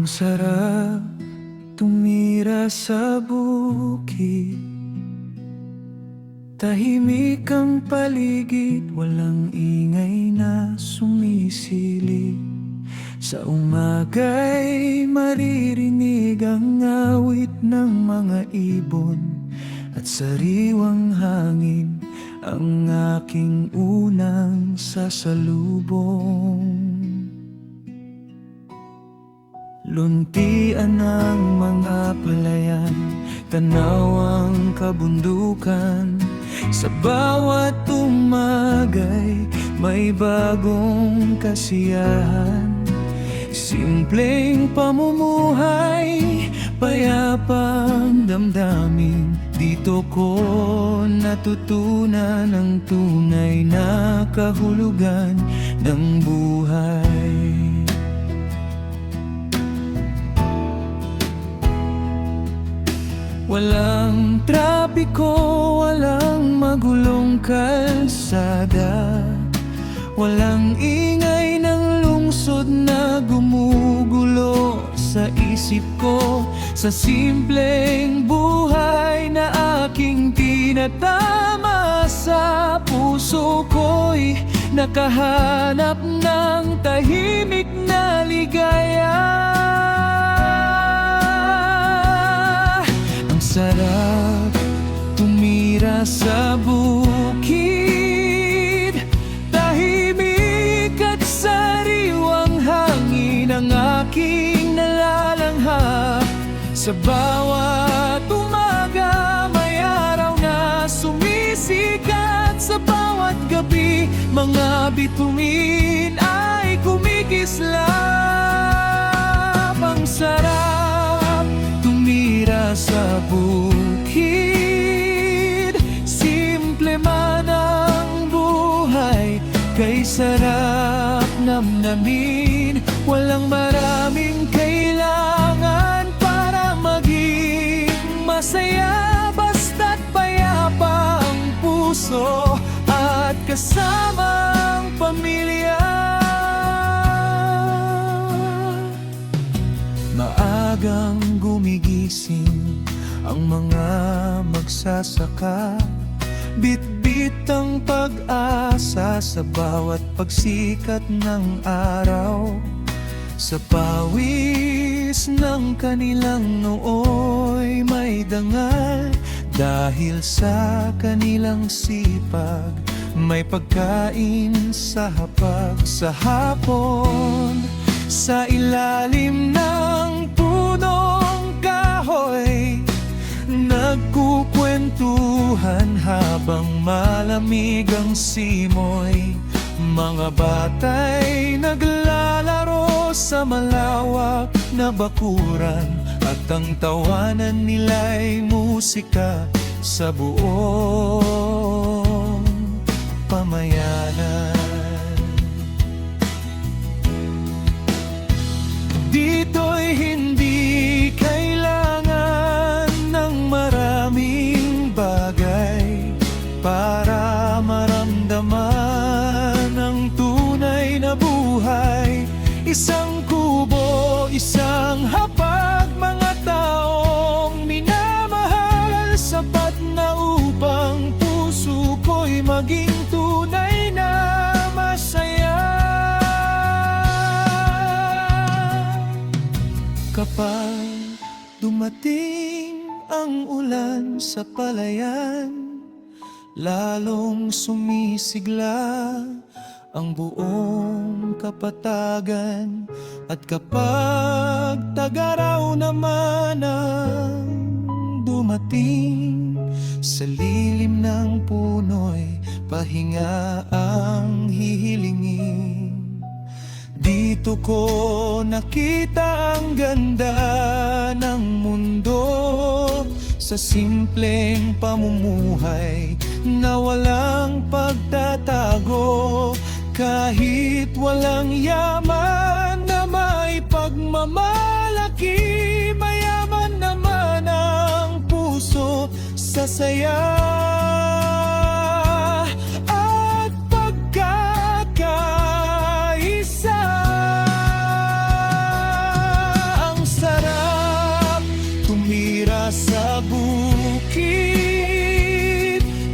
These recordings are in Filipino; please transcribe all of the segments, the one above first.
Ang sarap tumira sa bukid, tahimik ang paligid, walang ingay na sumisilip. Sa umaga'y maririnig ang awit ng mga ibon, at sariwang hangin ang aking unang sasalubong. Luntian ang mga palayan, tanaw ang kabundukan. Sa bawat umaga'y may bagong kasiyahan. Simpleng pamumuhay, payapang damdamin. Dito ko natutunan ang tunay na kahulugan ng buhay. Walang trapiko, walang magulong kalsada, walang ingay ng lungsod na gumugulo sa isip ko. Sa simpleng buhay na aking tinatama, sa puso ko'y nakahanap ng tahimik na ligaya. Sarap tumira sa bukid, tahimik at sariwang hangin ang aking nalalanghap. Sa bawat umaga may araw na sumisikat, sa bawat gabi mga bituin ay kumikislap. Ang sarap tumira sa bukid, simple man ang buhay, kay sarap namnamin. Walang maraming kailangan para maging masaya, basta't payapa ang puso at kasama ang pamilya. Maagang gumigising ang mga magsasaka, bitbit ang pag-asa sa bawat pagsikat ng araw. Sa pawis ng kanilang nooy may dangal, dahil sa kanilang sipag may pagkain sa hapag. Sa hapon, sa ilalim ng punong kahoy, nagkukwentuhan habang malamig ang simoy. Mga batay naglalaro sa malawak na bakuran, at ang tawanan nila'y musika sa buong pamayanan. Dito'y hindi kailangan ng maraming bagay para maramdaman ang tunay na buhay. Isang kubo, isang hapag, mga taong minamahal, sapat na upang puso ko'y maging tunay na masaya. Kapag dumating ang ulan sa palayan, lalong sumisigla ang buong kapatagan. At kapag tag-araw naman ang dumating, sa lilim ng puno'y pahinga ang hihilingin. Dito ko nakita ang ganda ng mundo, sa simpleng pamumuhay na walang pagtatago. Kahit walang yaman na may pagmamalaki, mayaman naman ang puso sa saya at pagkakaisa. Ang sa bukid.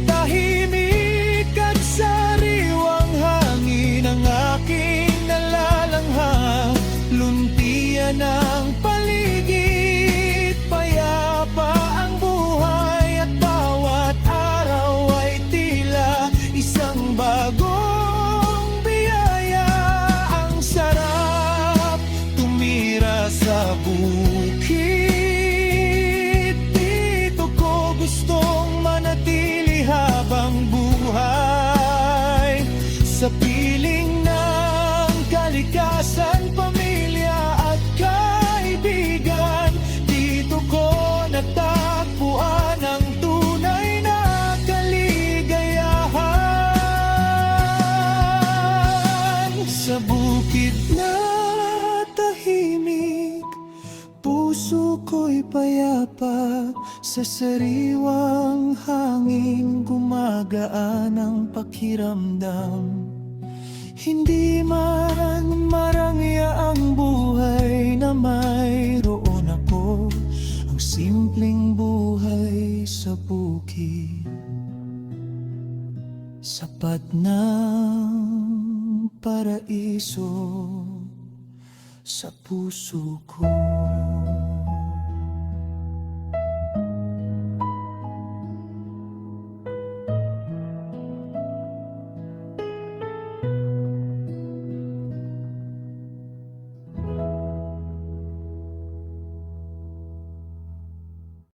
Tahimik at sariwang hangin ang aking nalalanghap. Luntian ang paligid, payapa ang buhay, at bawat araw ay tila isang bagong biyaya. Ang sarap tumira sa bukid, dito ko gustong manatili habang buhay. Sa piling ng kalikasan, pamilya at kaibigan, dito ko natagpuan ang tunay na kaligayahan. Sa bukid na tahimik, puso ko'y payapa. Sa sariwang hangin, gumagaan ang pakiramdam. Hindi man marangya ang buhay na mayroon ako, ang simpleng buhay sa bukid, sapat ng paraiso sa puso ko.